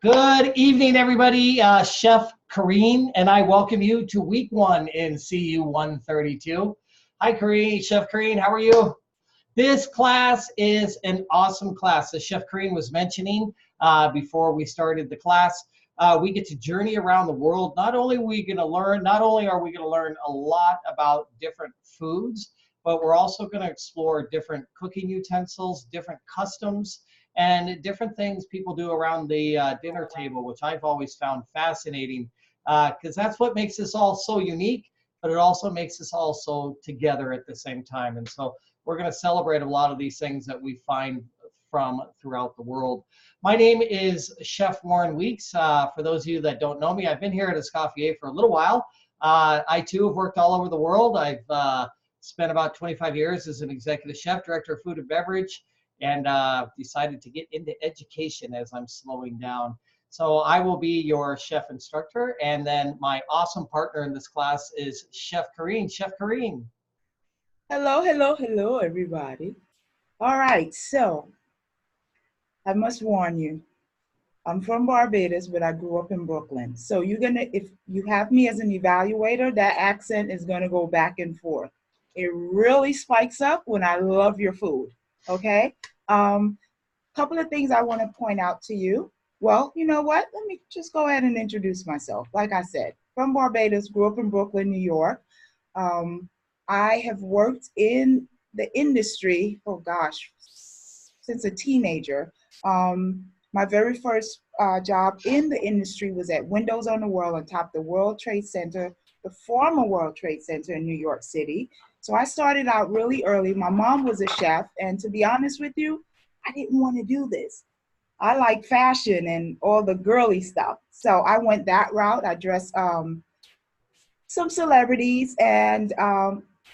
Good evening, everybody. Chef Kareen and I welcome you to week one in CU 132. Hi, Kareen. Chef Kareen, how are you? This class is an awesome class. As Chef Kareen was mentioning before we started the class, we get to journey around the world. Not only are we going to learn a lot about different foods, but we're also going to explore different cooking utensils, different customs, and different things people do around the dinner table, which I've always found fascinating because that's what makes us all so unique, but it also makes us all so together at the same time. And so we're going to celebrate a lot of these things that we find from throughout the world. My name is Chef Warren Weeks. For those of you that don't know me, I've been here at Escoffier for a little while. I too have worked all over the world. I've spent about 25 years as an executive chef, director of food and beverage, and decided to get into education as I'm slowing down. So I will be your chef instructor, and then my awesome partner in this class is Chef Kareen. Chef Kareen. Hello, everybody. All right, so I must warn you, I'm from Barbados, but I grew up in Brooklyn. So if you have me as an evaluator, that accent is gonna go back and forth. It really spikes up when I love your food, okay? Couple of things I wanna point out to you. Well, you know what? Let me just go ahead and introduce myself. Like I said, from Barbados, grew up in Brooklyn, New York. Um, I have worked in the industry, oh gosh, since a teenager. My very first job in the industry was at Windows on the World on top of the World Trade Center, the former World Trade Center in New York City. So I started out really early. My mom was a chef, and to be honest with you, I didn't want to do this. I like fashion and all the girly stuff. So I went that route. I dressed some celebrities and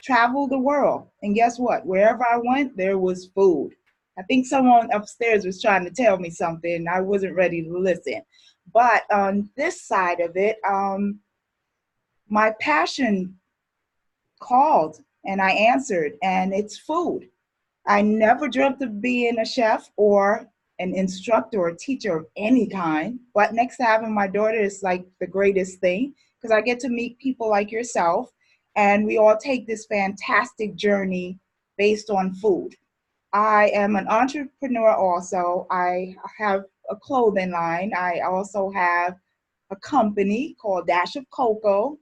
traveled the world. And guess what? Wherever I went, there was food. I think someone upstairs was trying to tell me something. I wasn't ready to listen. But on this side of it, my passion called and I answered, and it's food. I never dreamt of being a chef or an instructor or teacher of any kind. But next to having my daughter is like the greatest thing because I get to meet people like yourself and we all take this fantastic journey based on food. I am an entrepreneur also. I have a clothing line. I also have a company called Dash of Cocoa.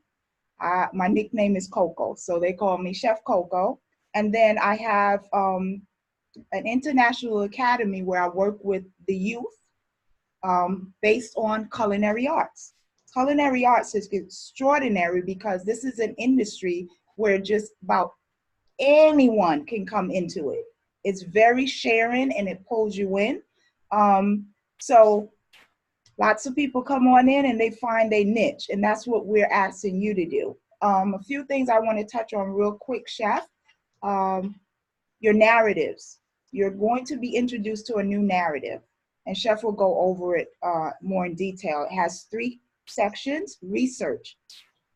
My nickname is Coco, so they call me Chef Coco. And then I have an international academy where I work with the youth based on culinary arts. Culinary arts is extraordinary because this is an industry where just about anyone can come into it. It's very sharing and it pulls you in. So lots of people come on in and they find a niche, and that's what we're asking you to do. A few things I want to touch on real quick, Chef. Um, your narratives. You're going to be introduced to a new narrative, and Chef will go over it more in detail. It has three sections. Research.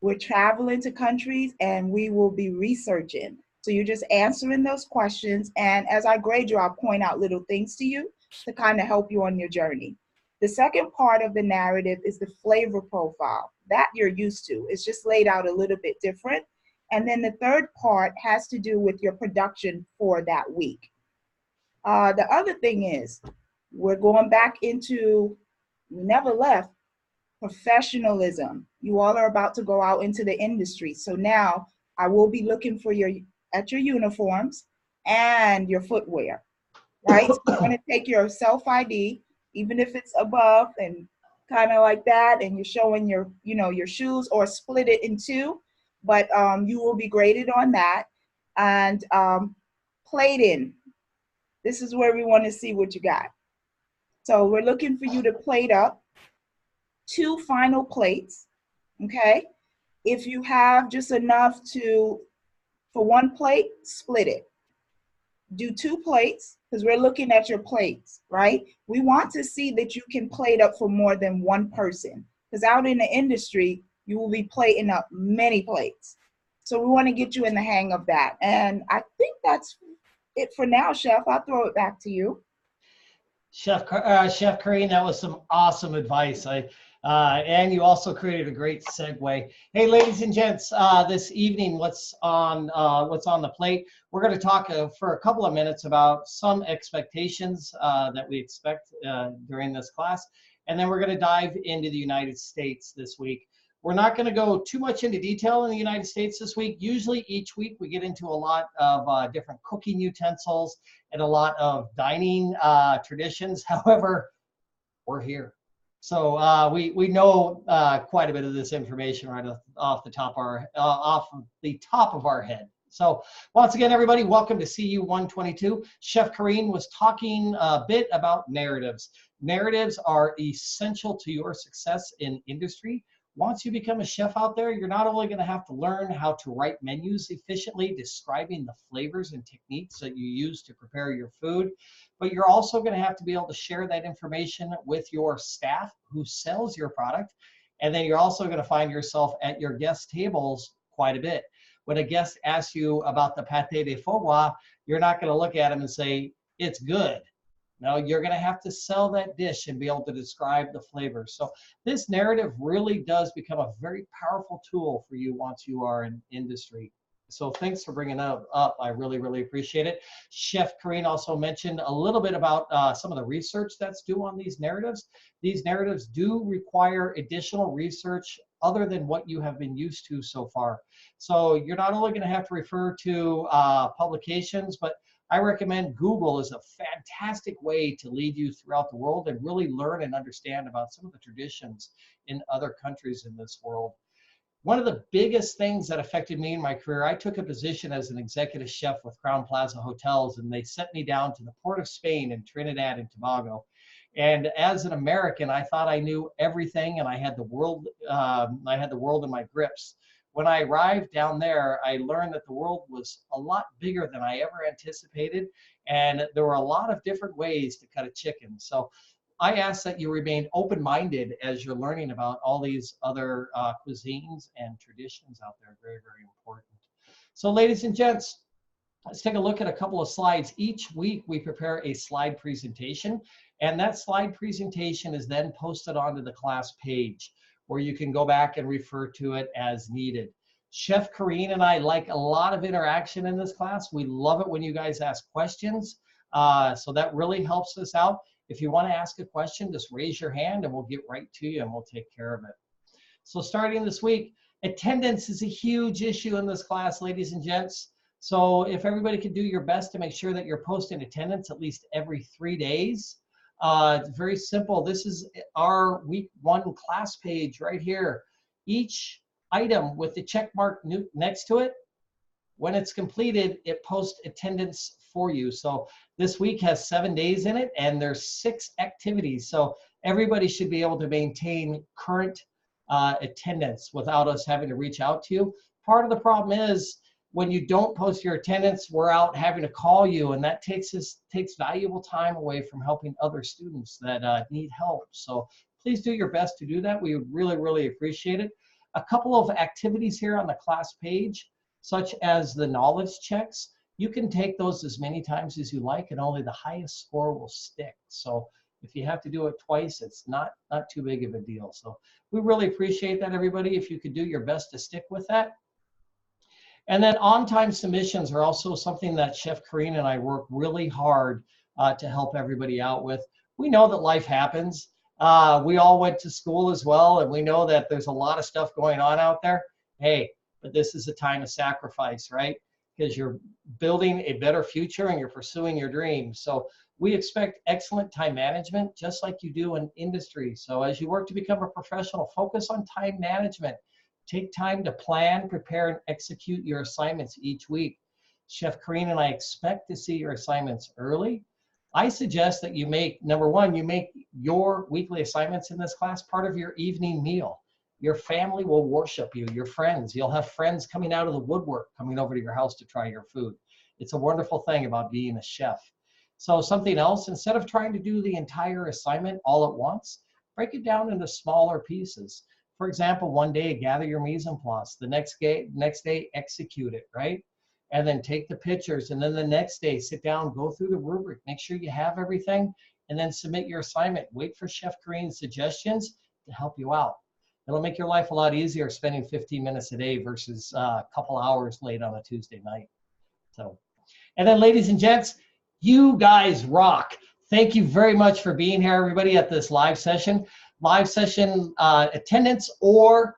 We're traveling to countries and we will be researching. So you're just answering those questions, and as I grade you, I'll point out little things to you to kind of help you on your journey. The second part of the narrative is the flavor profile that you're used to. It's just laid out a little bit different. And then the third part has to do with your production for that week. The other thing is, we're going back into, we never left, professionalism. You all are about to go out into the industry. So now I will be looking for your uniforms and your footwear, right? So you're going to take your self ID, even if it's above and kind of like that, and you're showing your shoes, or split it in two, but you will be graded on that. And plating, this is where we want to see what you got. So we're looking for you to plate up 2 final plates, okay? If you have just enough for 1 plate, split it. Do 2 plates, because we're looking at your plates, right? We want to see that you can plate up for more than 1 person, because out in the industry, you will be plating up many plates. So we want to get you in the hang of that. And I think that's it for now, Chef. I'll throw it back to you. Chef Crane, that was some awesome advice. And you also created a great segue. Hey, ladies and gents, this evening, what's on the plate? We're going to talk for a couple of minutes about some expectations that we expect during this class, and then we're going to dive into the United States this week. We're not going to go too much into detail in the United States this week. Usually each week we get into a lot of different cooking utensils and a lot of dining traditions. However, we're here. So we know quite a bit of this information right off the top of our head. So once again, everybody, welcome to CU 122. Chef Kareen was talking a bit about narratives. Narratives are essential to your success in industry. Once you become a chef out there, you're not only going to have to learn how to write menus efficiently, describing the flavors and techniques that you use to prepare your food, but you're also going to have to be able to share that information with your staff who sells your product. And then you're also going to find yourself at your guest tables quite a bit. When a guest asks you about the pâté de foie gras, you're not going to look at them and say, it's good. No, you're going to have to sell that dish and be able to describe the flavors. So this narrative really does become a very powerful tool for you once you are in industry. So thanks for bringing that up. I really, really appreciate it. Chef Kareen also mentioned a little bit about some of the research that's due on these narratives. These narratives do require additional research other than what you have been used to so far. So you're not only going to have to refer to publications, but I recommend Google is a fantastic way to lead you throughout the world and really learn and understand about some of the traditions in other countries in this world. One of the biggest things that affected me in my career, I took a position as an executive chef with Crown Plaza Hotels, and they sent me down to the Port of Spain in Trinidad and Tobago. And as an American, I thought I knew everything and I had the world in my grips. When I arrived down there, I learned that the world was a lot bigger than I ever anticipated, and there were a lot of different ways to cut a chicken. So I ask that you remain open-minded as you're learning about all these other cuisines and traditions out there. Very, very important. So ladies and gents, let's take a look at a couple of slides. Each week we prepare a slide presentation, and that slide presentation is then posted onto the class page, where you can go back and refer to it as needed. Chef Kareen and I like a lot of interaction in this class. We love it when you guys ask questions. So that really helps us out. If you want to ask a question, just raise your hand and we'll get right to you and we'll take care of it. So starting this week, attendance is a huge issue in this class, ladies and gents. So if everybody could do your best to make sure that you're posting attendance at least every 3 days. It's very simple. This is our week 1 class page right here. Each item with the check mark next to it, when it's completed, it posts attendance for you. So this week has 7 days in it, and there's 6 activities. So everybody should be able to maintain current attendance without us having to reach out to you. Part of the problem is when you don't post your attendance, we're out having to call you, and that takes valuable time away from helping other students that need help. So please do your best to do that. We would really, really appreciate it. A couple of activities here on the class page, such as the knowledge checks. You can take those as many times as you like, and only the highest score will stick. So if you have to do it twice, it's not too big of a deal. So we really appreciate that, everybody, if you could do your best to stick with that. And then on-time submissions are also something that Chef Kareen and I work really hard to help everybody out with. We know that life happens. We all went to school as well, and we know that there's a lot of stuff going on out there. Hey, but this is a time of sacrifice, right? Because you're building a better future and you're pursuing your dreams. So we expect excellent time management, just like you do in industry. So as you work to become a professional, focus on time management. Take time to plan, prepare, and execute your assignments each week. Chef Kareen and I expect to see your assignments early. I suggest that you make, number one, you make your weekly assignments in this class part of your evening meal. Your family will worship you, your friends. You'll have friends coming out of the woodwork, coming over to your house to try your food. It's a wonderful thing about being a chef. So something else, instead of trying to do the entire assignment all at once, break it down into smaller pieces. For example, one day, gather your mise en place. The next day, execute it, right? And then take the pictures. And then the next day, sit down, go through the rubric, make sure you have everything, and then submit your assignment. Wait for Chef Kareem's suggestions to help you out. It'll make your life a lot easier spending 15 minutes a day versus a couple hours late on a Tuesday night. So, and then ladies and gents, you guys rock. Thank you very much for being here, everybody, at this live session. Live session attendance or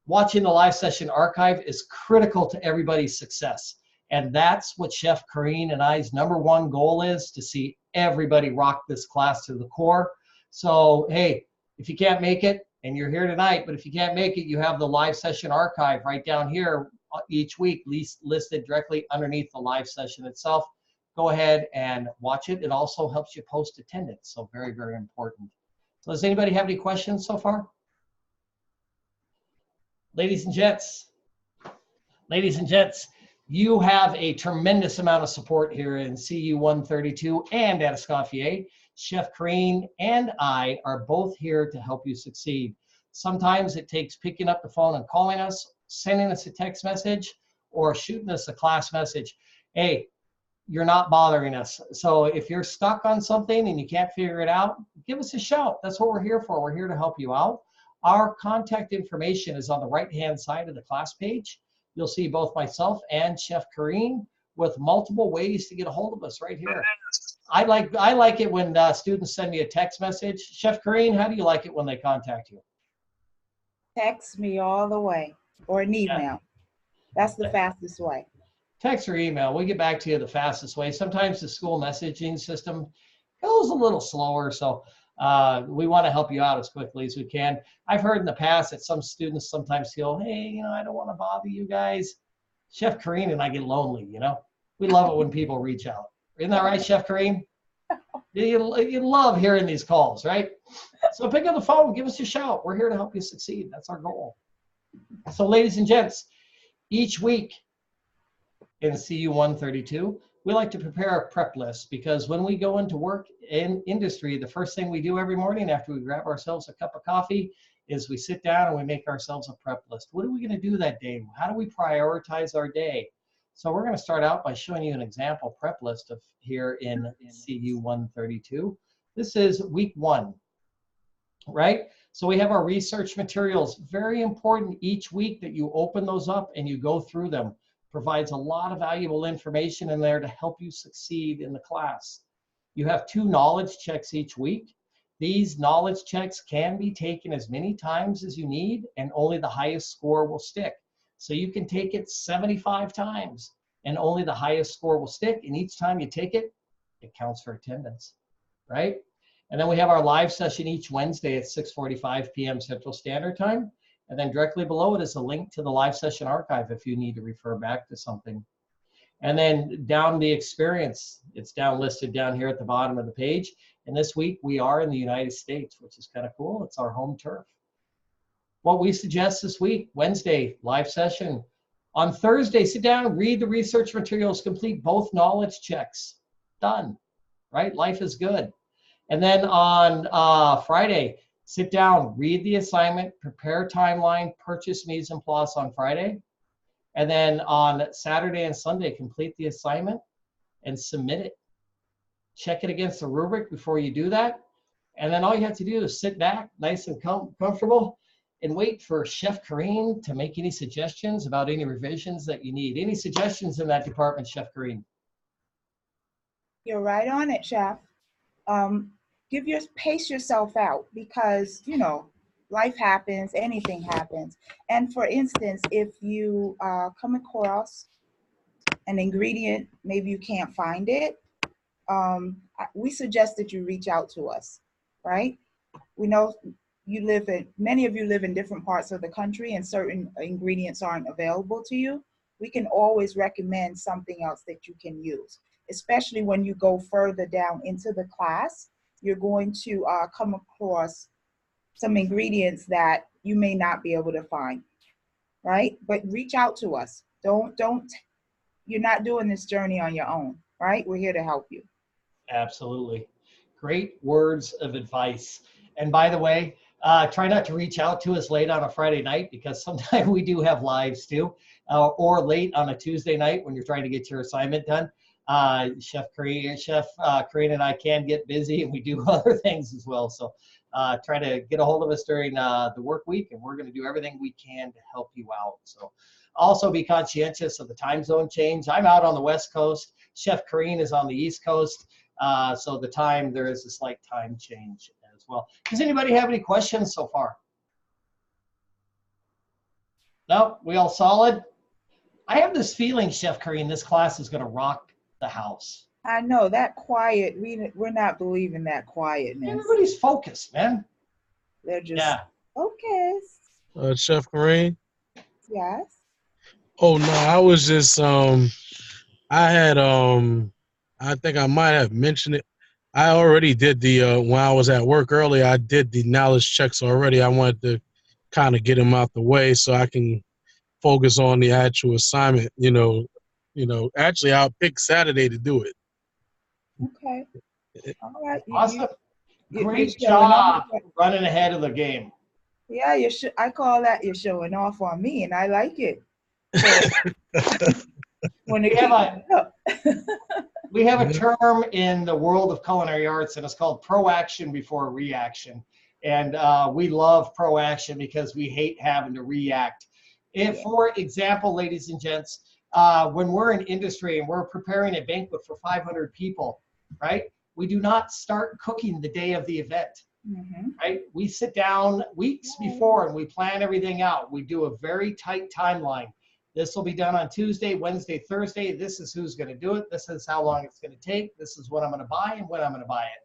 watching the live session archive is critical to everybody's success. And that's what Chef Kareem and I's #1 goal is, to see everybody rock this class to the core. So, hey, if you can't make it, and you're here tonight, but if you can't make it, you have the live session archive right down here each week, listed directly underneath the live session itself. Go ahead and watch it. It also helps you post attendance, so very, very important. So does anybody have any questions so far? Ladies and gents, you have a tremendous amount of support here in CU 132 and at Escoffier. Chef Kareem and I are both here to help you succeed. Sometimes it takes picking up the phone and calling us, sending us a text message, or shooting us a class message. Hey, you're not bothering us. So if you're stuck on something and you can't figure it out, give us a shout. That's what we're here for. We're here to help you out. Our contact information is on the right-hand side of the class page. You'll see both myself and Chef Kareem with multiple ways to get a hold of us right here. I like it when students send me a text message. Chef Kareem, how do you like it when they contact you? Text me all the way, or an email. Yeah. That's the fastest way. Text or email, we'll get back to you the fastest way. Sometimes the school messaging system goes a little slower, so we want to help you out as quickly as we can. I've heard in the past that some students sometimes feel, hey, I don't want to bother you guys. Chef Kareem and I get lonely, We love it when people reach out. Isn't that right, Chef Kareem? You love hearing these calls, right? So pick up the phone, give us a shout. We're here to help you succeed. That's our goal. So ladies and gents, each week in CU 132, we like to prepare a prep list, because when we go into work in industry, the first thing we do every morning after we grab ourselves a cup of coffee is we sit down and we make ourselves a prep list. What are we going to do that day? How do we prioritize our day? So we're going to start out by showing you an example prep list of here in CU 132. This is week 1, right? So we have our research materials. Very important each week that you open those up and you go through them. Provides a lot of valuable information in there to help you succeed in the class. You have 2 knowledge checks each week. These knowledge checks can be taken as many times as you need, and only the highest score will stick. So you can take it 75 times and only the highest score will stick. And each time you take it, it counts for attendance, right? And then we have our live session each Wednesday at 6:45 p.m. Central Standard Time. And then directly below it is a link to the live session archive if you need to refer back to something. And then down the experience, it's down listed down here at the bottom of the page. And this week we are in the United States, which is kind of cool. It's our home turf. What we suggest this week, Wednesday, live session. On Thursday, sit down, read the research materials, complete both knowledge checks. Done, right? Life is good. And then on Friday, sit down, read the assignment, prepare timeline, purchase mise en place on Friday. And then on Saturday and Sunday, complete the assignment and submit it. Check it against the rubric before you do that. And then all you have to do is sit back, nice and comfortable, and wait for Chef Kareem to make any suggestions about any revisions that you need. Any suggestions in that department, Chef Kareem? You're right on it, Chef. Pace yourself out, because, life happens, anything happens. And for instance, if you come across an ingredient, maybe you can't find it, we suggest that you reach out to us, right? We know many of you live in different parts of the country and certain ingredients aren't available to you. We can always recommend something else that you can use, especially when you go further down into the class. You're going to come across some ingredients that you may not be able to find, right? But reach out to us. You're not doing this journey on your own, right? We're here to help you. Absolutely. Great words of advice. And by the way, try not to reach out to us late on a Friday night, because sometimes we do have lives too, or late on a Tuesday night when you're trying to get your assignment done. Chef Kareem and I can get busy, and we do other things as well. So try to get a hold of us during the work week, and we're going to do everything we can to help you out. So also be conscientious of the time zone change. I'm out on the West Coast. Chef Kareem is on the East Coast. So there is a slight time change as well. Does anybody have any questions so far? No, we all solid? I have this feeling, Chef Kareem, this class is going to rock the house. I know that quiet. We're not believing that quietness. Everybody's focused, man. They're just okay. Chef Kareem. Yes. Oh no, I was just I had I think I might have mentioned it. I already did the when I was at work earlier, I did the knowledge checks already. I wanted to kind of get them out the way so I can focus on the actual assignment. Actually I'll pick Saturday to do it. Okay. All right. Awesome. Great job running ahead of the game. Yeah, I call that you're showing off on me, and I like it. When we have a term in the world of culinary arts, and it's called proaction before reaction. And we love proaction because we hate having to react. For example, ladies and gents, when we're in industry and we're preparing a banquet for 500 people, right? We do not start cooking the day of the event. Right? We sit down weeks before and we plan everything out. We do a very tight timeline. This will be done on Tuesday, Wednesday, Thursday. This is who's going to do it. This is how long it's going to take. This is what I'm going to buy and when I'm going to buy it.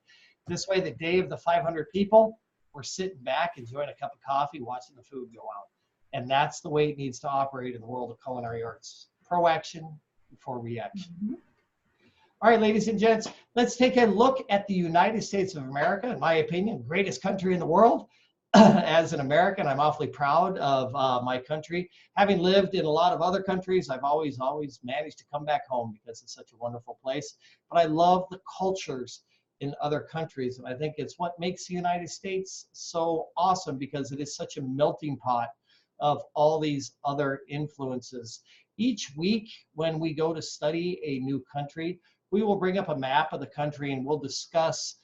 This way, the day of the 500 people, we're sitting back, enjoying a cup of coffee, watching the food go out. And that's the way it needs to operate in the world of culinary arts. Proaction before reaction. All right, ladies and gents, let's take a look at the United States of America. In my opinion, greatest country in the world. As an American, I'm awfully proud of my country. Having lived in a lot of other countries, I've always managed to come back home because it's such a wonderful place. But I love the cultures in other countries, and I think it's what makes the United States so awesome because it is such a melting pot of all these other influences. Each week, when we go to study a new country, we will bring up a map of the country and we'll discuss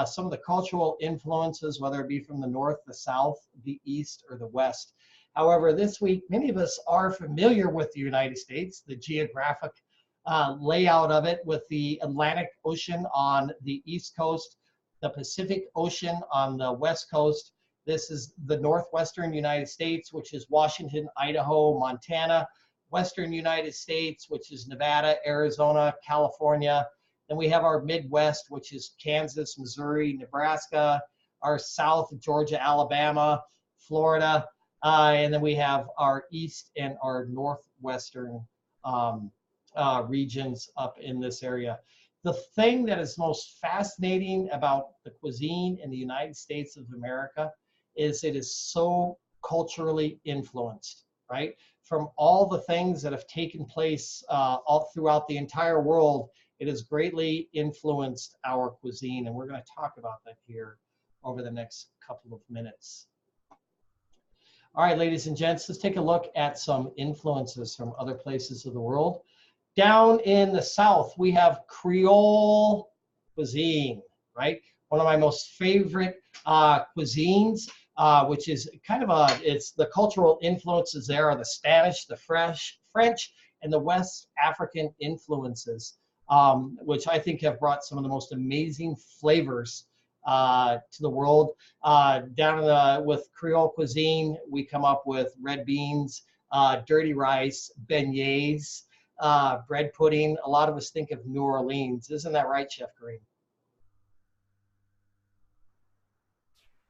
some of the cultural influences, whether it be from the north, the south, the east, or the west. However, this week, many of us are familiar with the United States, the geographic layout of it with the Atlantic Ocean on the east coast, the Pacific Ocean on the west coast. This is the northwestern United States, which is Washington, Idaho, Montana. Western United States, which is Nevada, Arizona, California. Then we have our Midwest, which is Kansas, Missouri, Nebraska, our South, Georgia, Alabama, Florida. And then we have our East and our Northwestern regions up in this area. The thing that is most fascinating about the cuisine in the United States of America is it is so culturally influenced, right? From all the things that have taken place all throughout the entire world, it has greatly influenced our cuisine. And we're going to talk about that here over the next couple of minutes. All right, ladies and gents, let's take a look at some influences from other places of the world. Down in the South, we have Creole cuisine, right? One of my most favorite cuisines. Which is kind of it's the cultural influences there are the Spanish, the French, and the West African influences, which I think have brought some of the most amazing flavors to the world. With Creole cuisine, we come up with red beans, dirty rice, beignets, bread pudding. A lot of us think of New Orleans. Isn't that right, Chef Kareem?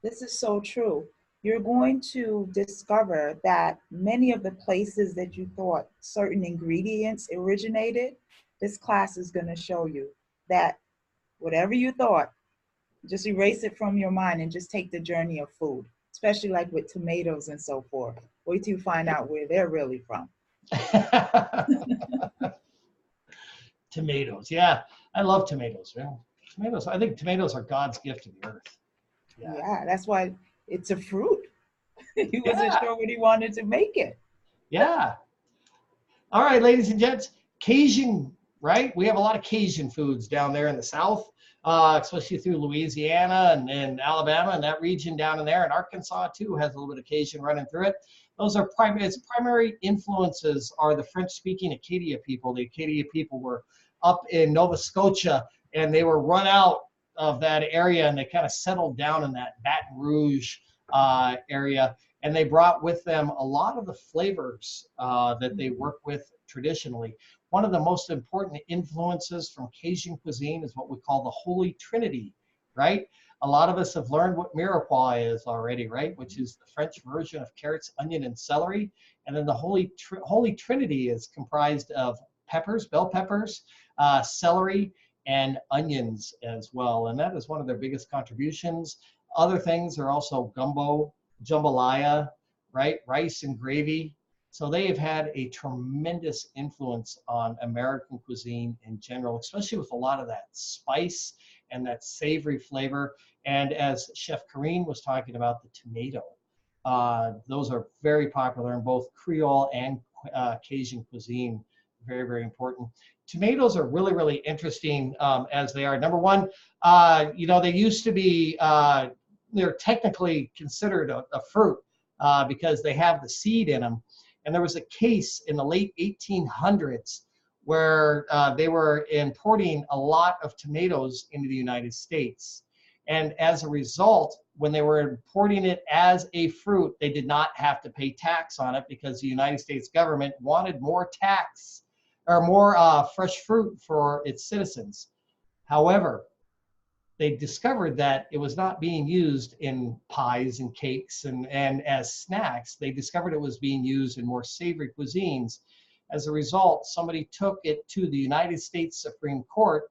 This is so true. You're going to discover that many of the places that you thought certain ingredients originated, this class is going to show you that whatever you thought, just erase it from your mind and just take the journey of food, especially like with tomatoes and so forth. Wait till you find out where they're really from. Tomatoes, yeah. I love tomatoes. Yeah. Tomatoes, I think tomatoes are God's gift to the earth. Yeah, that's why it's a fruit. He wasn't sure what he wanted to make it. Yeah. All right, ladies and gents, Cajun right? We have a lot of Cajun foods down there in the South, especially through Louisiana and Alabama and that region down in there. And Arkansas too has a little bit of Cajun running through it. Those are its primary influences are the French-speaking Acadia people. The Acadia people were up in Nova Scotia, and they were run out of that area, and they kind of settled down in that Baton Rouge area. And they brought with them a lot of the flavors that they work with traditionally. One of the most important influences from Cajun cuisine is what we call the Holy Trinity, right? A lot of us have learned what mirepoix is already, right? Which is the French version of carrots, onion, and celery. And then the Holy Trinity is comprised of peppers, bell peppers, celery, and onions as well. And that is one of their biggest contributions. Other things are also gumbo, jambalaya, right? Rice and gravy. So they have had a tremendous influence on American cuisine in general, especially with a lot of that spice and that savory flavor. And as Chef Karine was talking about, the tomato, those are very popular in both Creole and Cajun cuisine. Very, very important. Tomatoes are really, really interesting as they are. Number one, they used to be, they're technically considered a fruit because they have the seed in them. And there was a case in the late 1800s where they were importing a lot of tomatoes into the United States. And as a result, when they were importing it as a fruit, they did not have to pay tax on it because the United States government wanted more tax or more fresh fruit for its citizens. However, they discovered that it was not being used in pies and cakes and as snacks. They discovered it was being used in more savory cuisines. As a result, somebody took it to the United States Supreme Court,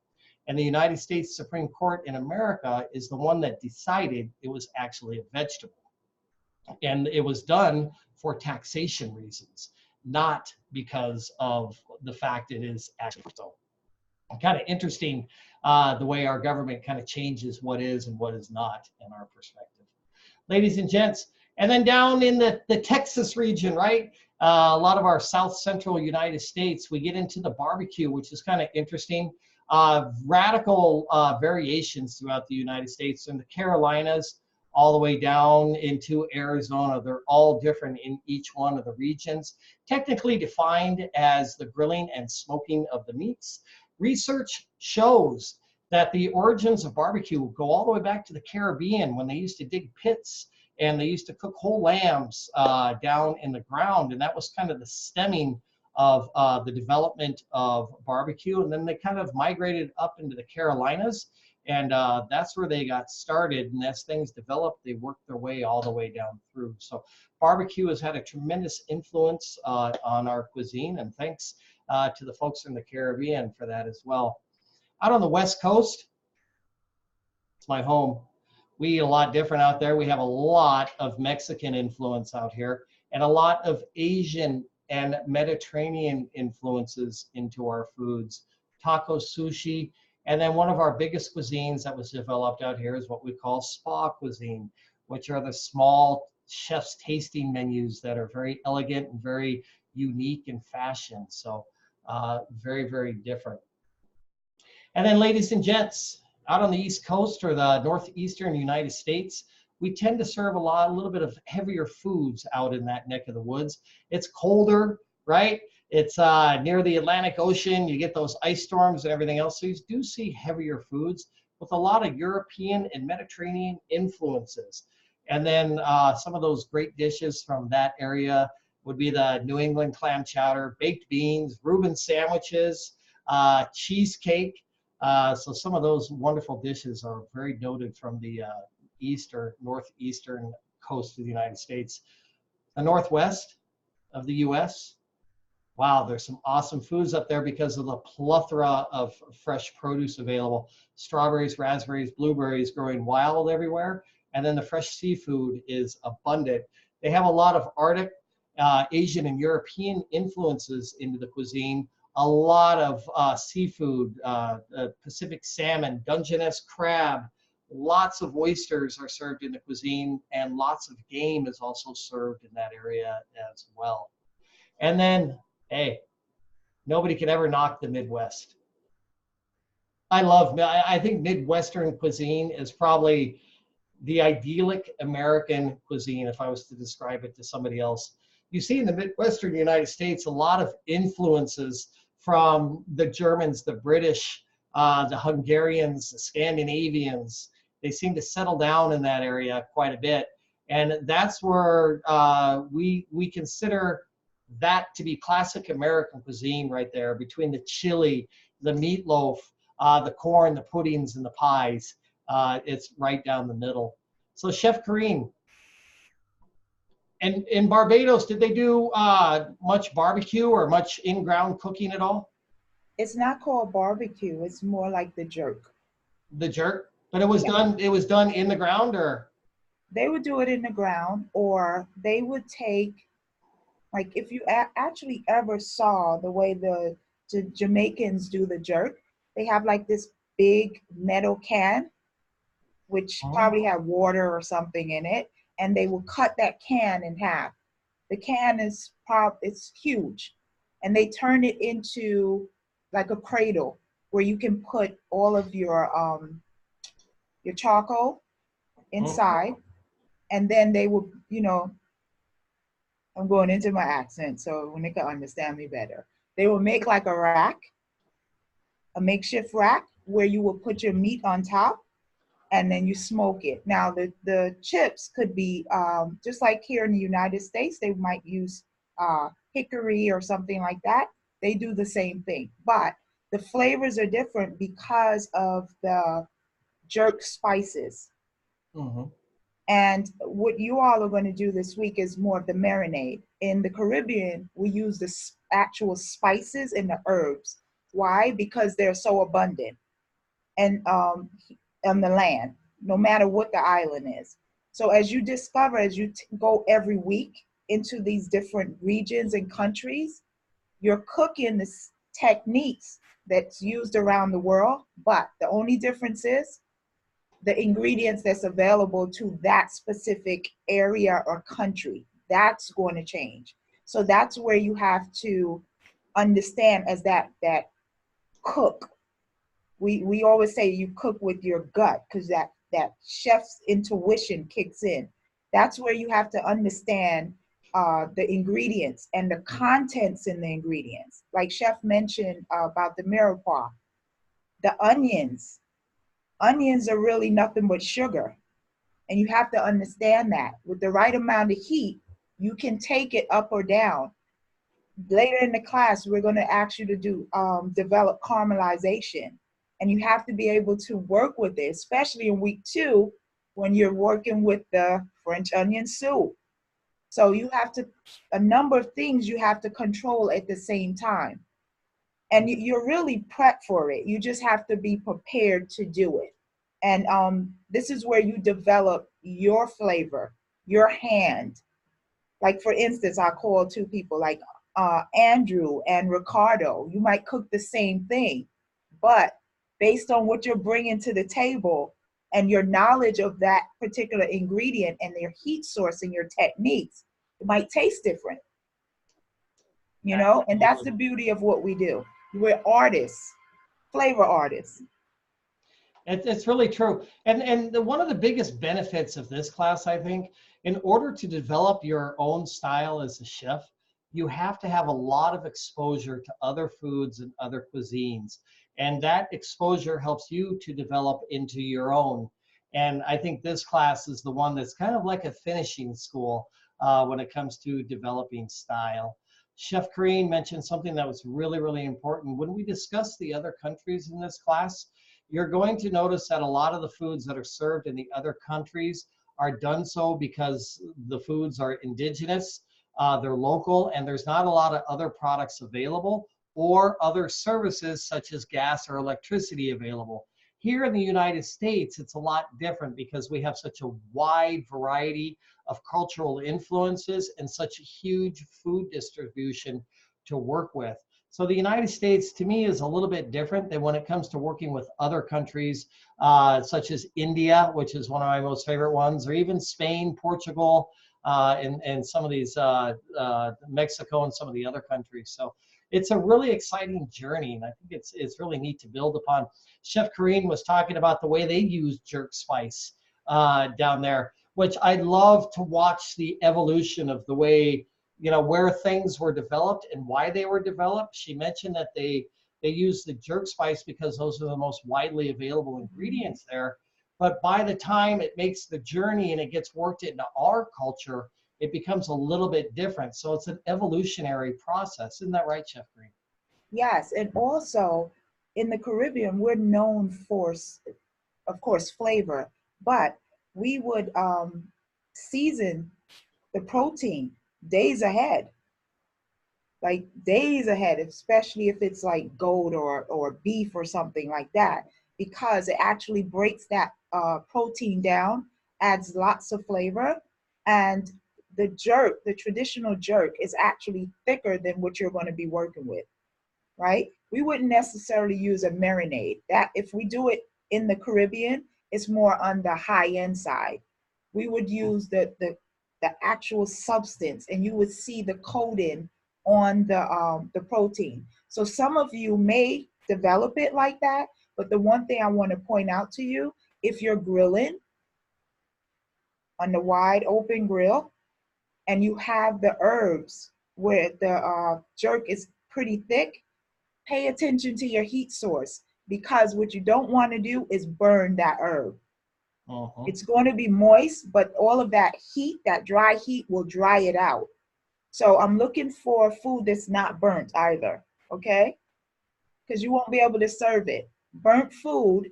and the United States Supreme Court in America is the one that decided it was actually a vegetable. And it was done for taxation reasons, not because of the fact it is actually so. Kind of interesting the way our government kind of changes what is and what is not in our perspective. Ladies and gents, and then down in the Texas region, right? A lot of our South Central United States, we get into the barbecue, which is kind of interesting. Radical variations throughout the United States and the Carolinas, all the way down into Arizona. They're all different in each one of the regions, technically defined as the grilling and smoking of the meats. Research shows that the origins of barbecue go all the way back to the Caribbean when they used to dig pits and they used to cook whole lambs down in the ground. And that was kind of the stemming of the development of barbecue. And then they kind of migrated up into the Carolinas. And that's where they got started. And as things developed, they worked their way all the way down through. So barbecue has had a tremendous influence on our cuisine. And thanks to the folks in the Caribbean for that as well. Out on the West Coast, it's my home. We eat a lot different out there. We have a lot of Mexican influence out here and a lot of Asian and Mediterranean influences into our foods. Taco, sushi, and then one of our biggest cuisines that was developed out here is what we call spa cuisine, which are the small chef's tasting menus that are very elegant and very unique in fashion. So very, very different. And then ladies and gents, out on the East Coast or the Northeastern United States, we tend to serve a little bit of heavier foods out in that neck of the woods. It's colder, right? It's near the Atlantic Ocean. You get those ice storms and everything else. So you do see heavier foods with a lot of European and Mediterranean influences. And then some of those great dishes from that area would be the New England clam chowder, baked beans, Reuben sandwiches, cheesecake. So some of those wonderful dishes are very noted from the east or northeastern coast of the United States. The northwest of the U.S., wow, there's some awesome foods up there because of the plethora of fresh produce available. Strawberries, raspberries, blueberries growing wild everywhere. And then the fresh seafood is abundant. They have a lot of Arctic, Asian, and European influences into the cuisine. A lot of seafood, Pacific salmon, Dungeness crab, lots of oysters are served in the cuisine, and lots of game is also served in that area as well. And then, hey, nobody could ever knock the Midwest. I think Midwestern cuisine is probably the idyllic American cuisine, if I was to describe it to somebody else. You see in the Midwestern United States a lot of influences from the Germans, the British, the Hungarians, the Scandinavians. They seem to settle down in that area quite a bit. And that's where we consider that to be classic American cuisine right there, between the chili, the meatloaf, the corn, the puddings, and the pies. It's right down the middle. So Chef Karine, and in Barbados, did they do much barbecue or much in-ground cooking at all? It's not called barbecue. It's more like the jerk. The jerk, but it was done. It was done in the ground, or They would do it in the ground, or they would take, like if you actually ever saw the way the Jamaicans do the jerk, they have like this big metal can, which probably had water or something in it, and they will cut that can in half. The can is it's huge, and they turn it into like a cradle where you can put all of your charcoal inside, and then they will, I'm going into my accent so when they can understand me better. They will make like a rack, a makeshift rack where you will put your meat on top, and then you smoke it. Now the chips could be just like here in the United States, they might use hickory or something like that. They do the same thing, but the flavors are different because of the jerk spices. And what you all are going to do this week is more of the marinade. In the Caribbean, we use the actual spices and the herbs. Why? Because they're so abundant and on the land, no matter what the island is. So as you discover, as you go every week into these different regions and countries, you're cooking the techniques that's used around the world, but the only difference is the ingredients that's available to that specific area or country. That's going to change. So that's where you have to understand as that cook. We always say you cook with your gut, because that chef's intuition kicks in. That's where you have to understand the ingredients and the contents in the ingredients. Like Chef mentioned about the mirepoix, the onions. Onions are really nothing but sugar. And you have to understand that with the right amount of heat, you can take it up or down. Later in the class, we're going to ask you to do develop caramelization. And you have to be able to work with it, especially in week 2, when you're working with the French onion soup. So you have to, a number of things you have to control at the same time. And you're really prepped for it. You just have to be prepared to do it. And this is where you develop your flavor, your hand. Like for instance, I call 2 people like Andrew and Ricardo. You might cook the same thing, but based on what you're bringing to the table and your knowledge of that particular ingredient and their heat source and your techniques, it might taste different. And that's the beauty of what we do. We're artists, flavor artists. It's really true. And one of the biggest benefits of this class, I think, in order to develop your own style as a chef, you have to have a lot of exposure to other foods and other cuisines. And that exposure helps you to develop into your own. And I think this class is the one that's kind of like a finishing school when it comes to developing style. Chef Karine mentioned something that was really, really important. When we discuss the other countries in this class, you're going to notice that a lot of the foods that are served in the other countries are done so because the foods are indigenous, they're local, and there's not a lot of other products available or other services such as gas or electricity available. Here in the United States, it's a lot different because we have such a wide variety of cultural influences and such a huge food distribution to work with. So the United States, to me, is a little bit different than when it comes to working with other countries, such as India, which is one of my most favorite ones, or even Spain, Portugal, and some of these, Mexico and some of the other countries. So it's a really exciting journey, and I think it's really neat to build upon. Chef Kareen was talking about the way they use jerk spice down there, which I love to watch the evolution of the way, you know, where things were developed and why they were developed. She mentioned that they use the jerk spice because those are the most widely available ingredients there. But by the time it makes the journey and it gets worked into our culture, it becomes a little bit different. So it's an evolutionary process. Isn't that right, Chef Green? Yes, and also in the Caribbean, we're known for, of course, flavor, but we would season the protein days ahead, like days ahead, especially if it's like goat or beef or something like that, because it actually breaks that protein down, adds lots of flavor, and the jerk, the traditional jerk, is actually thicker than what you're going to be working with, right? We wouldn't necessarily use a marinade. That if we do it in the Caribbean, it's more on the high end side. We would use the actual substance, and you would see the coating on the protein. So some of you may develop it like that, but the one thing I want to point out to you, if you're grilling on the wide open grill and you have the herbs where the jerk is pretty thick, pay attention to your heat source, because what you don't want to do is burn that herb. It's going to be moist, but all of that heat, that dry heat, will dry it out. So I'm looking for food that's not burnt either, okay? Because you won't be able to serve it. Burnt food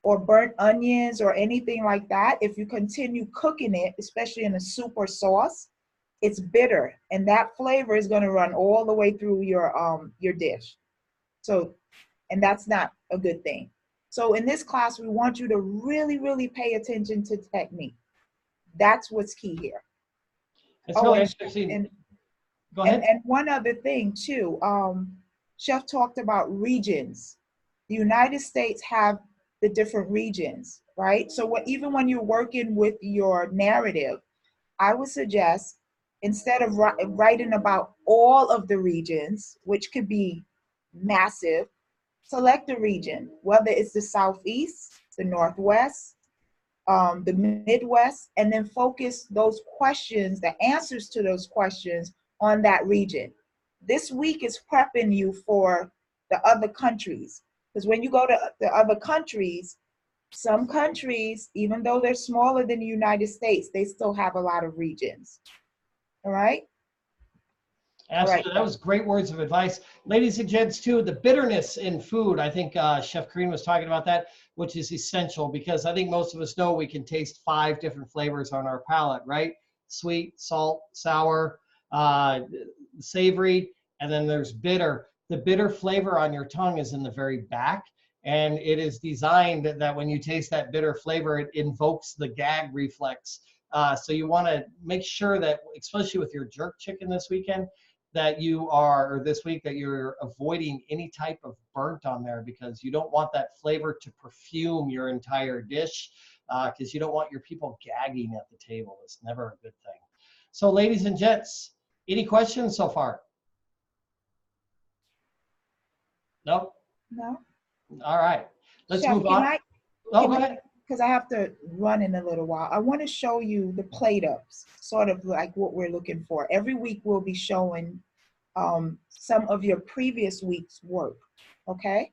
or burnt onions or anything like that, if you continue cooking it, especially in a soup or sauce, it's bitter, and that flavor is going to run all the way through your dish. So, and that's not a good thing. So in this class, we want you to really, really pay attention to technique. That's what's key here. It's really interesting. Go ahead. And one other thing too, Chef talked about regions. The United States have the different regions, right? So even when you're working with your narrative, I would suggest, instead of writing about all of the regions, which could be massive, select a region, whether it's the Southeast, the Northwest, the Midwest, and then focus those questions, the answers to those questions, on that region. This week is prepping you for the other countries, because when you go to the other countries, some countries, even though they're smaller than the United States, they still have a lot of regions. All right? Absolutely. That was great words of advice. Ladies and gents, too, the bitterness in food, I think Chef Kareen was talking about that, which is essential, because I think most of us know we can taste 5 different flavors on our palate, right? Sweet, salt, sour, savory, and then there's bitter. The bitter flavor on your tongue is in the very back, and it is designed that when you taste that bitter flavor, it invokes the gag reflex. So you want to make sure that, especially with your jerk chicken this weekend, that you are, or this week, that you're avoiding any type of burnt on there, because you don't want that flavor to perfume your entire dish, because you don't want your people gagging at the table. It's never a good thing. So ladies and gents, any questions so far? No? No. All right. Let's Chef, move on. Go ahead. Because I have to run in a little while. I want to show you the plate ups, sort of like what we're looking for. Every week we'll be showing some of your previous week's work, okay?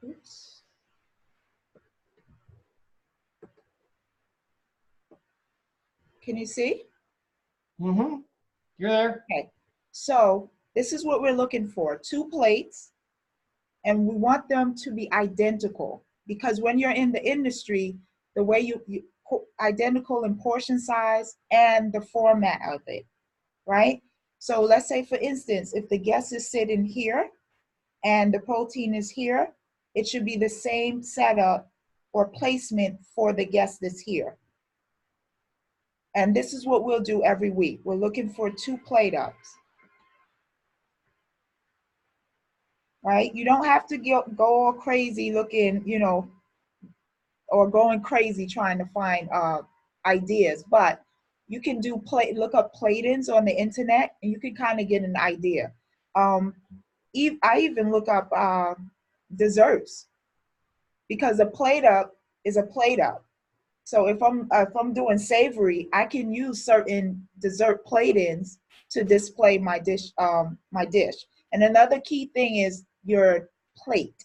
Oops. Can you see? Mm-hmm. You're there. Okay, so this is what we're looking for, 2 plates, and we want them to be identical, because when you're in the industry, the way you identical in portion size and the format of it, right? So let's say, for instance, if the guest is sitting here and the protein is here, it should be the same setup or placement for the guest that's here. And this is what we'll do every week. We're looking for 2 plate ups. Right? You don't have to go all crazy looking, you know, or going crazy trying to find ideas, but You can do look up plate-ins on the internet, and you can kind of get an idea. I even look up desserts, because a plate up is a plate up. So if I'm doing savory, I can use certain dessert plate-ins to display my dish. And another key thing is your plate.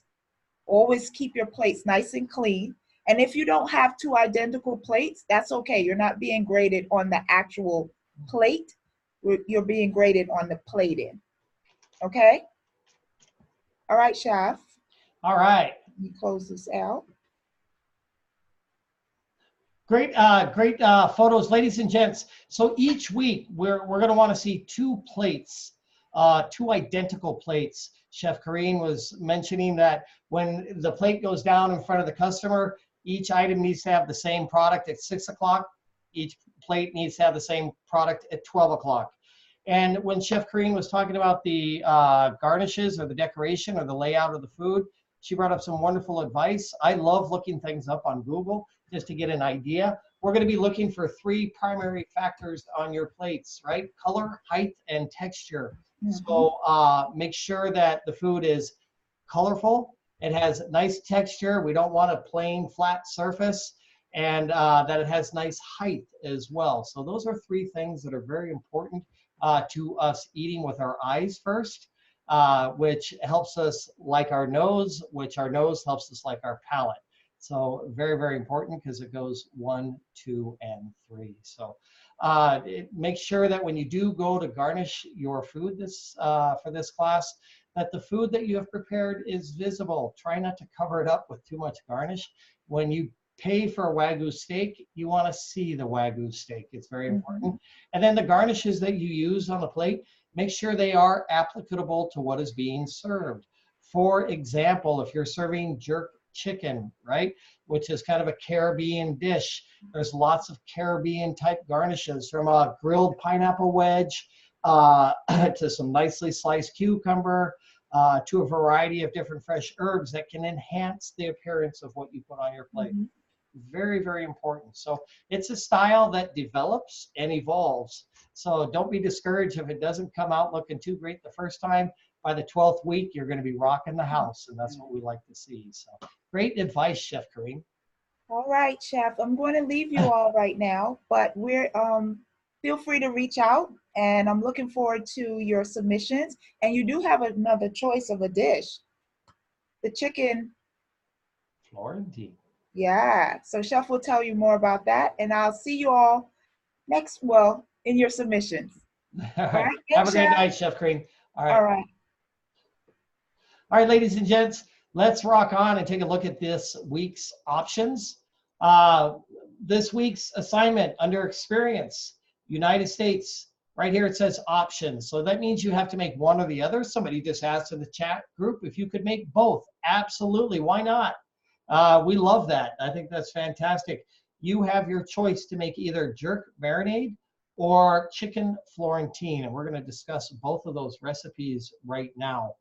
Always keep your plates nice and clean. And if you don't have two identical plates, that's okay. You're not being graded on the actual plate. You're being graded on the plate-in. Okay? All right, Chef. All right. Let me close this out. Great, great photos, ladies and gents. So each week we're going to want to see two plates, two identical plates. Chef Kareen was mentioning that when the plate goes down in front of the customer, each item needs to have the same product at 6 o'clock. Each plate needs to have the same product at 12 o'clock. And when Chef Kareen was talking about the garnishes or the decoration or the layout of the food, she brought up some wonderful advice. I love looking things up on Google just to get an idea. We're going to be looking for three primary factors on your plates, right? Color, height, and texture. Mm-hmm. So make sure that the food is colorful. It has nice texture. We don't want a plain flat surface, and that it has nice height as well. So those are three things that are very important to us eating with our eyes first, which helps us like our nose, which our nose helps us like our palate. So very, very important, because it goes 1, 2, and 3. So make sure that when you do go to garnish your food for this class, that the food that you have prepared is visible. Try not to cover it up with too much garnish. When you pay for a Wagyu steak, you want to see the Wagyu steak. It's very important. And then the garnishes that you use on the plate, make sure they are applicable to what is being served. For example, if you're serving jerk chicken, right, which is kind of a Caribbean dish, there's lots of Caribbean type garnishes, from a grilled pineapple wedge to some nicely sliced cucumber, to a variety of different fresh herbs that can enhance the appearance of what you put on your plate. Very, very important. So it's a style that develops and evolves. So don't be discouraged if it doesn't come out looking too great the first time. By the 12th week, you're going to be rocking the house, and that's what we like to see. So great advice, Chef Kareen. All right, Chef. I'm going to leave you all right now, but feel free to reach out, and I'm looking forward to your submissions. And you do have another choice of a dish, the chicken Florentine. Yeah, so Chef will tell you more about that, and I'll see you all in your submissions. All right. Have a great night, Chef Kareen. All right. All right. All right, ladies and gents, let's rock on and take a look at this week's options. This week's assignment under experience, United States. Right here it says options. So that means you have to make one or the other. Somebody just asked in the chat group if you could make both. Absolutely. Why not? We love that. I think that's fantastic. You have your choice to make either jerk marinade or chicken Florentine, and we're going to discuss both of those recipes right now.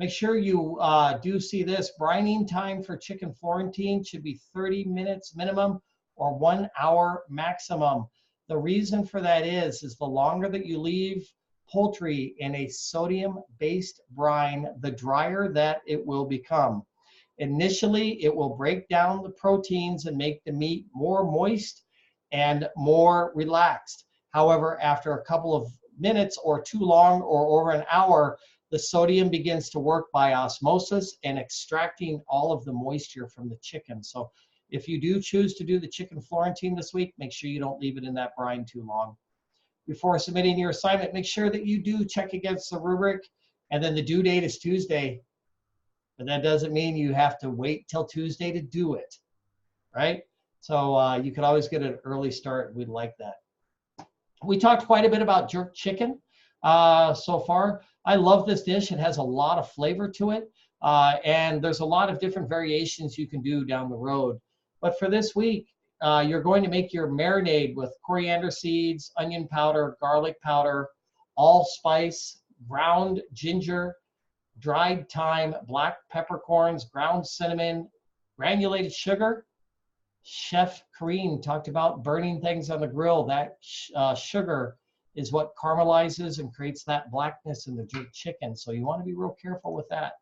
Make sure you do see this. Brining time for chicken Florentine should be 30 minutes minimum or 1 hour maximum. The reason for that is the longer that you leave poultry in a sodium-based brine, the drier that it will become. Initially, it will break down the proteins and make the meat more moist and more relaxed. However, after a couple of minutes or too long or over an hour, the sodium begins to work by osmosis and extracting all of the moisture from the chicken. So if you do choose to do the chicken Florentine this week, make sure you don't leave it in that brine too long. Before submitting your assignment, make sure that you do check against the rubric, and then the due date is Tuesday. But that doesn't mean you have to wait till Tuesday to do it, right? So you could always get an early start. We'd like that. We talked quite a bit about jerk chicken so far. I love this dish. It has a lot of flavor to it, and there's a lot of different variations you can do down the road. But for this week, you're going to make your marinade with coriander seeds, onion powder, garlic powder, allspice, ground ginger, dried thyme, black peppercorns, ground cinnamon, granulated sugar, Chef Kareen talked about burning things on the grill. That sugar is what caramelizes and creates that blackness in the jerk chicken. So you want to be real careful with that.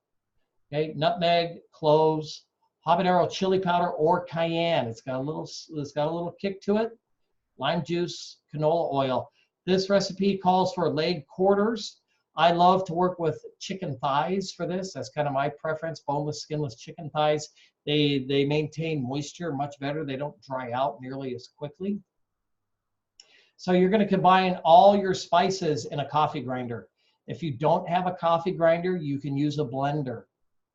Okay, nutmeg, cloves, habanero chili powder or cayenne. It's got a little kick to it. Lime juice, canola oil. This recipe calls for leg quarters. I love to work with chicken thighs for this. That's kind of my preference, boneless, skinless chicken thighs. They maintain moisture much better. They don't dry out nearly as quickly. So you're going to combine all your spices in a coffee grinder. If you don't have a coffee grinder, you can use a blender,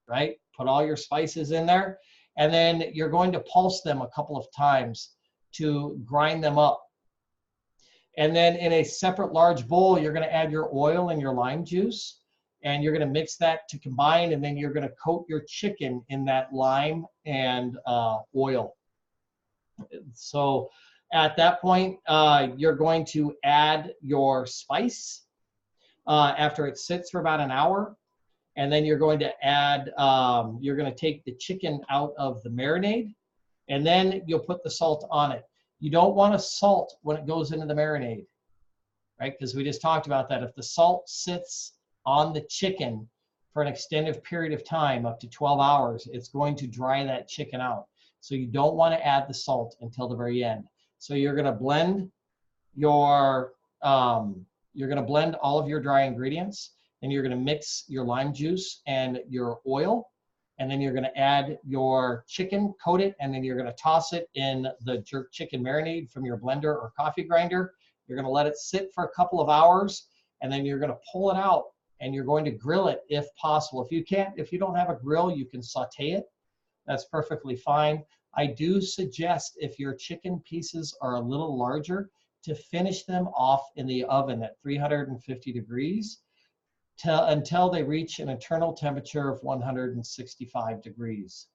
right? Put all your spices in there, and then you're going to pulse them a couple of times to grind them up. And then in a separate large bowl, you're going to add your oil and your lime juice, and you're going to mix that to combine, and then you're going to coat your chicken in that lime and oil. So at that point, you're going to add your spice after it sits for about an hour. And then you're going to add, you're going to take the chicken out of the marinade, and then you'll put the salt on it. You don't want to salt when it goes into the marinade, right? Because we just talked about that. If the salt sits on the chicken for an extended period of time, up to 12 hours, it's going to dry that chicken out. So you don't want to add the salt until the very end. So you're going to blend your, you're going to blend all of your dry ingredients, and you're going to mix your lime juice and your oil. And then you're going to add your chicken, coat it, and then you're going to toss it in the jerk chicken marinade from your blender or coffee grinder. You're going to let it sit for a couple of hours, and then you're going to pull it out, and you're going to grill it if possible. If you don't have a grill, you can saute it. That's perfectly fine. I do suggest, if your chicken pieces are a little larger, to finish them off in the oven at 350 degrees. Until they reach an internal temperature of 165 degrees.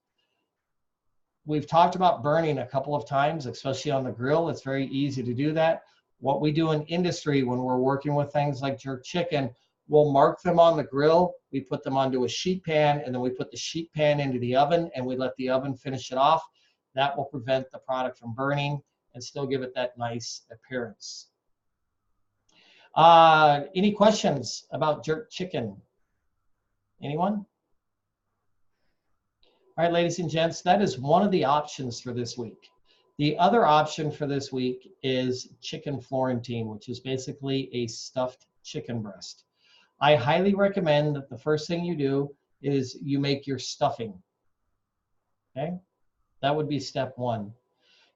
We've talked about burning a couple of times, especially on the grill. It's very easy to do that. What we do in industry when we're working with things like jerk chicken, we'll mark them on the grill, we put them onto a sheet pan, and then we put the sheet pan into the oven, and we let the oven finish it off. That will prevent the product from burning and still give it that nice appearance. Any questions about jerk chicken? Anyone? All right, ladies and gents, that is one of the options for this week. The other option for this week is chicken Florentine, which is basically a stuffed chicken breast. I highly recommend that the first thing you do is you make your stuffing. Okay, that would be step one.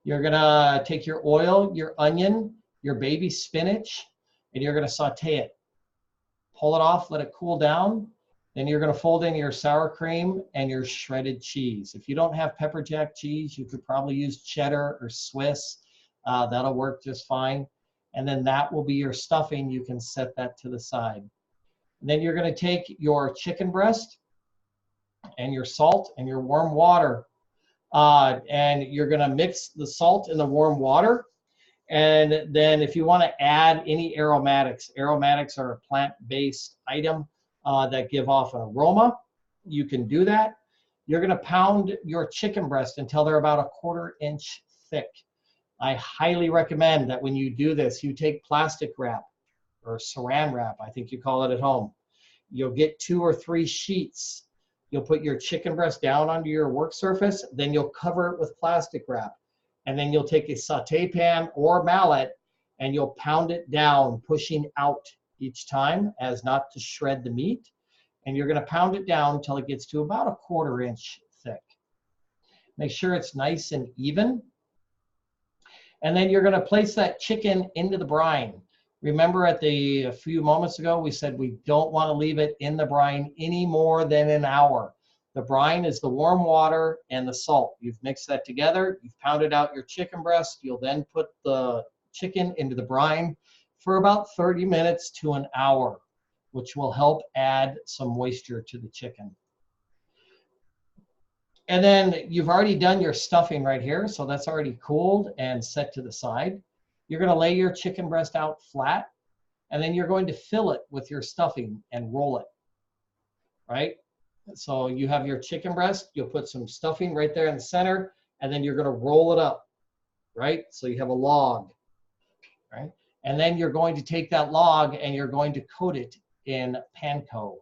You're gonna take your oil, your onion, your baby spinach, and you're going to saute it. Pull it off, let it cool down. Then you're going to fold in your sour cream and your shredded cheese. If you don't have pepper jack cheese, you could probably use cheddar or Swiss. That'll work just fine. And then that will be your stuffing. You can set that to the side. And then you're going to take your chicken breast and your salt and your warm water. And you're going to mix the salt in the warm water. And then if you want to add any aromatics, aromatics are a plant-based item that give off an aroma. You can do that. You're going to pound your chicken breast until they're about 1/4 inch thick. I highly recommend that when you do this, you take plastic wrap or saran wrap, I think you call it at home. You'll get 2 or 3 sheets. You'll put your chicken breast down onto your work surface, then you'll cover it with plastic wrap. And then you'll take a saute pan or mallet and you'll pound it down, pushing out each time as not to shred the meat. And you're going to pound it down until it gets to about 1/4 inch thick. Make sure it's nice and even. And then you're going to place that chicken into the brine. Remember a few moments ago, we said we don't want to leave it in the brine any more than an hour. The brine is the warm water and the salt. You've mixed that together. You've pounded out your chicken breast. You'll then put the chicken into the brine for about 30 minutes to an hour, which will help add some moisture to the chicken. And then you've already done your stuffing right here. So that's already cooled and set to the side. You're going to lay your chicken breast out flat, and then you're going to fill it with your stuffing and roll it, right? So you have your chicken breast, you'll put some stuffing right there in the center, and then you're going to roll it up, right? So you have a log, right? And then you're going to take that log and you're going to coat it in panko,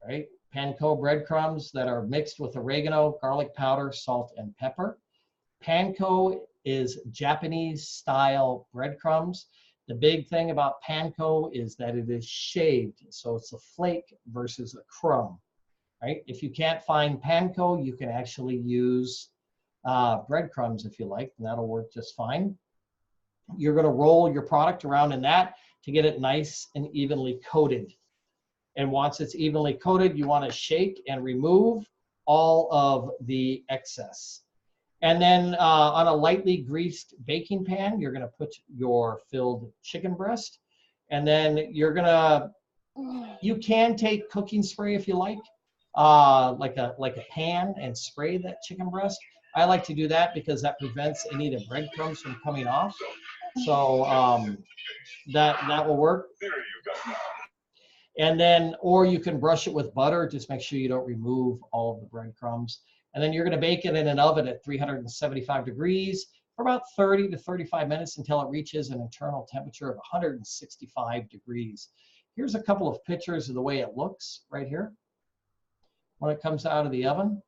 right? Panko breadcrumbs that are mixed with oregano, garlic powder, salt, and pepper. Panko is Japanese style breadcrumbs. The big thing about panko is that it is shaved, so it's a flake versus a crumb, right? If you can't find panko, you can actually use breadcrumbs if you like, and that'll work just fine. You're going to roll your product around in that to get it nice and evenly coated. And once it's evenly coated, you want to shake and remove all of the excess. And then on a lightly greased baking pan, you're going to put your filled chicken breast. And then you're going to, you can take cooking spray if you like a pan and spray that chicken breast. I like to do that because that prevents any of the breadcrumbs from coming off. So that will work. And then, or you can brush it with butter. Just make sure you don't remove all of the breadcrumbs. And then you're going to bake it in an oven at 375 degrees for about 30 to 35 minutes until it reaches an internal temperature of 165 degrees. Here's a couple of pictures of the way it looks right here when it comes out of the oven.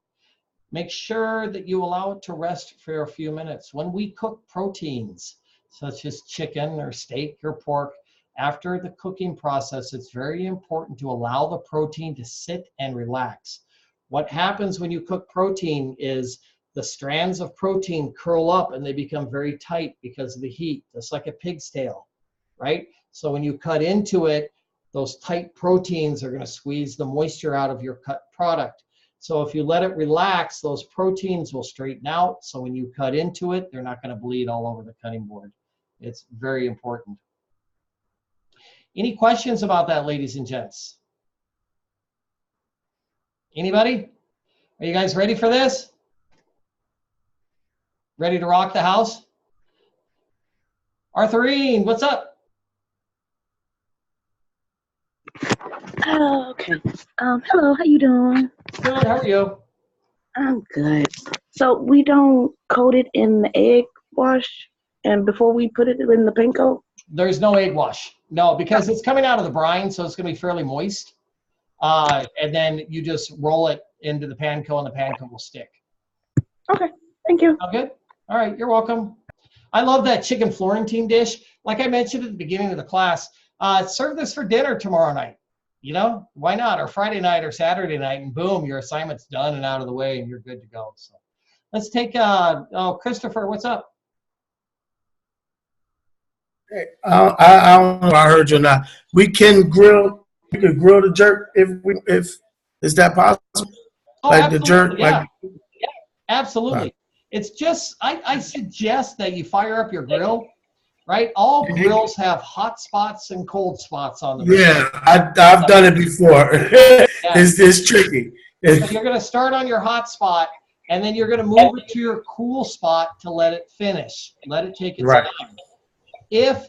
Make sure that you allow it to rest for a few minutes. When we cook proteins, such as chicken or steak or pork, after the cooking process, it's very important to allow the protein to sit and relax. What happens when you cook protein is the strands of protein curl up and they become very tight because of the heat, just like a pig's tail, right? So when you cut into it, those tight proteins are going to squeeze the moisture out of your cut product. So if you let it relax, those proteins will straighten out. So when you cut into it, they're not going to bleed all over the cutting board. It's very important. Any questions about that, ladies and gents? Anybody? Are you guys ready for this? Ready to rock the house? Arthurine, what's up? Oh, okay. Hello, how you doing? Good, how are you? I'm good. So we don't coat it in the egg wash and before we put it in the panko? There's no egg wash. No, because it's coming out of the brine, so it's going to be fairly moist. And then you just roll it into the panko and the panko will stick. Okay, thank you. All good? All right, you're welcome. I love that chicken Florentine dish. Like I mentioned at the beginning of the class, serve this for dinner tomorrow night. You know, why not? Or Friday night or Saturday night, and boom, your assignment's done and out of the way and you're good to go. So let's take, Christopher, what's up? Hey, I don't know if I heard you or not. We can grill. We could grill the jerk if is that possible? Oh, like absolutely, the jerk, yeah. like Yeah, absolutely. It's just I suggest that you fire up your grill. Right, all grills have hot spots and cold spots on them. yeah. I've done it before. It's tricky. So you're going to start on your hot spot, and then you're going to move it to your cool spot to let it finish. Let it take its time. If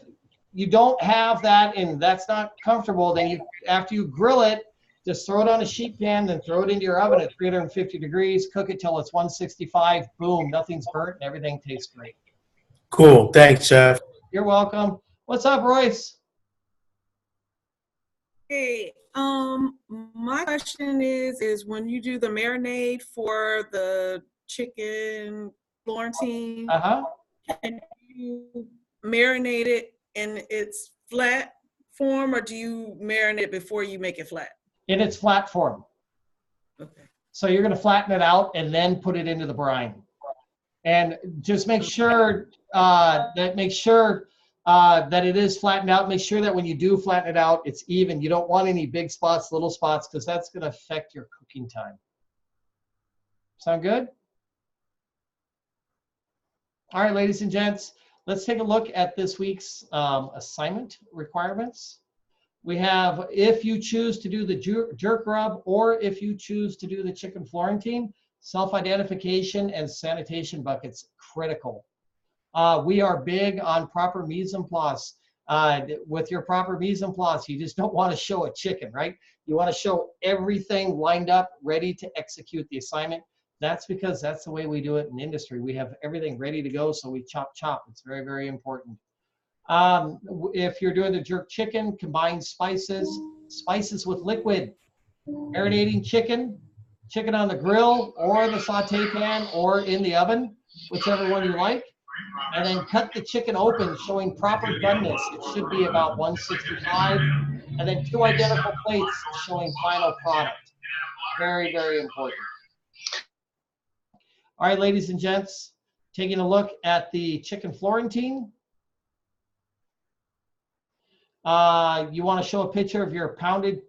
you don't have that and that's not comfortable, then you, after you grill it, just throw it on a sheet pan, then throw it into your oven at 350 degrees, cook it till it's 165, boom, nothing's burnt and everything tastes great. Cool. Thanks, Chef. You're welcome. What's up, Royce? Hey, my question is when you do the marinade for the chicken Florentine, can you marinate it in its flat form, or do you marinate it before you make it flat? In its flat form. Okay. So you're going to flatten it out and then put it into the brine. And just make sure that it is flattened out. Make sure that when you do flatten it out, it's even. You don't want any big spots, little spots, because that's going to affect your cooking time. Sound good? All right, ladies and gents, let's take a look at this week's assignment requirements. We have, if you choose to do the jerk rub or if you choose to do the chicken Florentine, self-identification and sanitation buckets critical. We are big on proper mise en place. With your proper mise en place, you just don't want to show a chicken, right? You want to show everything lined up, ready to execute the assignment. That's because that's the way we do it in industry. We have everything ready to go, so we chop. It's very, very important. If you're doing the jerk chicken, combine spices with liquid. Marinating chicken on the grill or the saute pan or in the oven, whichever one you like. And then cut the chicken open, showing proper doneness. It should be about 165. And then 2 identical plates showing final product. Very, very important. All right, ladies and gents, taking a look at the chicken Florentine. You want to show a picture of your pounded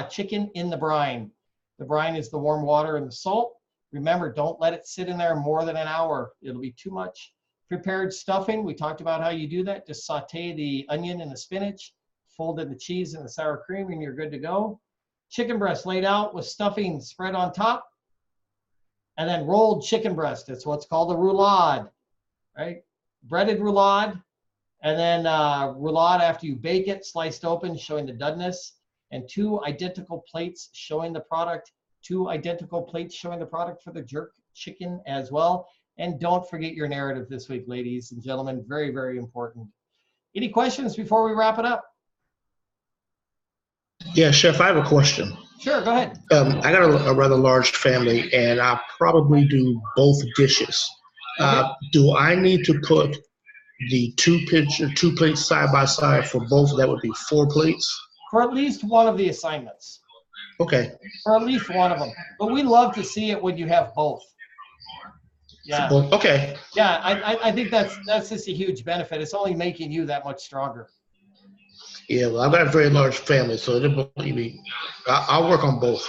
chicken in the brine. The brine is the warm water and the salt. Remember, don't let it sit in there more than an hour. It'll be too much. Prepared stuffing, we talked about how you do that. Just saute the onion and the spinach, fold in the cheese and the sour cream, and you're good to go. Chicken breast laid out with stuffing spread on top. And then rolled chicken breast. It's what's called a roulade, right? Breaded roulade. And then roulade after you bake it, sliced open, showing the doneness. And 2 identical plates showing the product. 2 identical plates showing the product for the jerk chicken as well. And don't forget your narrative this week, ladies and gentlemen. Very, very important. Any questions before we wrap it up? Yeah, Chef, I have a question. Sure, go ahead. I got a rather large family, and I probably do both dishes. Okay. Do I need to put the 2 plates side by side for both? That would be 4 plates? For at least one of the assignments. Okay. For at least one of them. But we love to see it when you have both. Yeah. Okay. Yeah, I think that's just a huge benefit. It's only making you that much stronger. Yeah, well, I've got a very large family, so I'll work on both.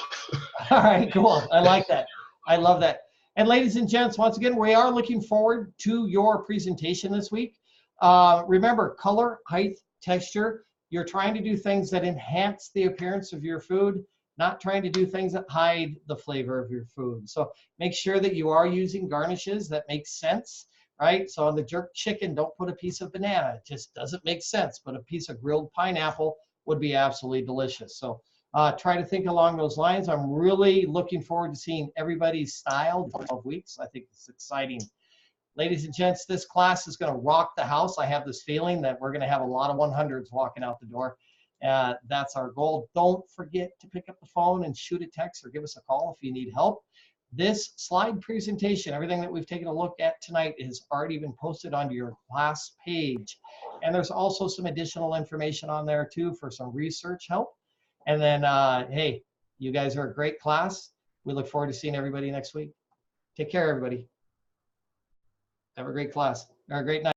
All right, cool. I like that. I love that. And ladies and gents, once again, we are looking forward to your presentation this week. Remember, color, height, texture. You're trying to do things that enhance the appearance of your food, not trying to do things that hide the flavor of your food. So make sure that you are using garnishes that make sense, right? So on the jerk chicken, don't put a piece of banana. It just doesn't make sense, but a piece of grilled pineapple would be absolutely delicious. So try to think along those lines. I'm really looking forward to seeing everybody's style in 12 weeks. I think it's exciting. Ladies and gents, this class is going to rock the house. I have this feeling that we're going to have a lot of 100s walking out the door. That's our goal. Don't forget to pick up the phone and shoot a text or give us a call if you need help. This slide presentation, everything that we've taken a look at tonight, has already been posted onto your class page. And there's also some additional information on there too for some research help. And then, hey, you guys are a great class. We look forward to seeing everybody next week. Take care, everybody. Have a great class, or a great night.